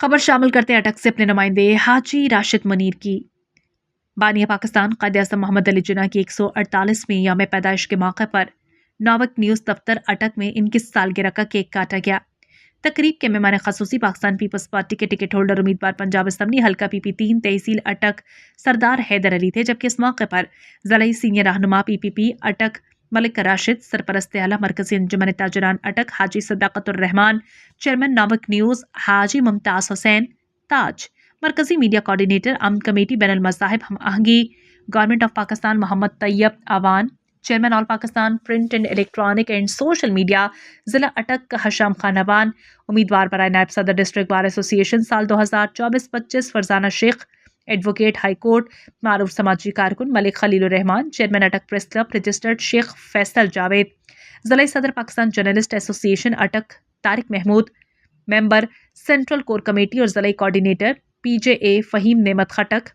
खबर शामिल करते अटक से अपने नुमाइंदे हाजी राशिद मुनीर की। बानिया पाकिस्तान कायद-ए-आज़म मोहम्मद अली जिन्ना की 148वीं यौम पैदाइश के मौके पर नॉवक न्यूज़ दफ्तर अटक में इनकी सालगिरह का केक काटा गया। तकरीब के मेहमान खसूसी पाकिस्तान पीपल्स पार्टी के टिकट होल्डर उम्मीदवार पंजाब असम्बली हल्का PP3 तहसील अटक सरदार हैदर अली थे, जबकि इस मौके पर ज़िला सीनियर रहनुमा PPP अटक मलिक राशिद, सरपरस्त आला मरकजी अंजुमन ताजरान अटक हाजी सदाकतुर रहमान, चेयरमैन नॉवक न्यूज़ हाजी मुमताज़ हुसैन ताज, मरकजी मीडिया कोऑर्डिनेटर अमन कमेटी बैनुल मज़ाहिब हम आहंगी government of Pakistan Mohammad Tayyab Awan, chairman all Pakistan print and electronic and social media ज़िला अटक हशाम खान अवान, उम्मीदवार बराए नायब सदर डिस्ट्रिक्ट बार एसोसिएशन साल 2024-25 Farzana Sheikh, advocate high court मारूफ समाजी कारकुन Malik Khalilur Rehman, chairman Attock press club registered Sheikh Faisal Javed, ज़िला सदर Pakistan journalist association Attock Tariq Mahmood, member central core committee और ज़िला coordinator PJA Faheem Nemat Khattak,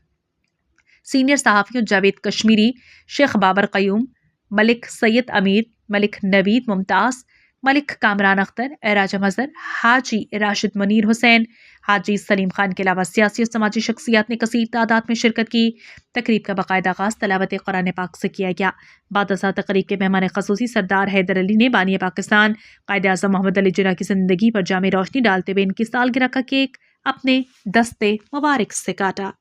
senior सहाफ़ियों जावेद कश्मीरी, शेख बाबर क़यूम, मलिक सैयद अमीर, मलिक नवीद मुमताज़, मलिक कामरान अख्तर, एराज मज़हर, हाजी राशिद मुनीर हुसैन, हाजी सलीम खान के अलावा सियासी और समाजी शख्सियात ने कसीर तादाद में शिरकत की। तकरीब का बाकायदा आगाज़ तलावत कुरान पाक से किया गया। बाद तकरीब के मेहमान खसूसी सरदार हैदर अली ने बानिया पाकिस्तान कायद-ए-आज़म मोहम्मद अली जिन्ना की ज़िंदगी पर जामे रोशनी डालते हुए इनकी सालगिरह का केक अपने दस्ते मुबारक से काटा।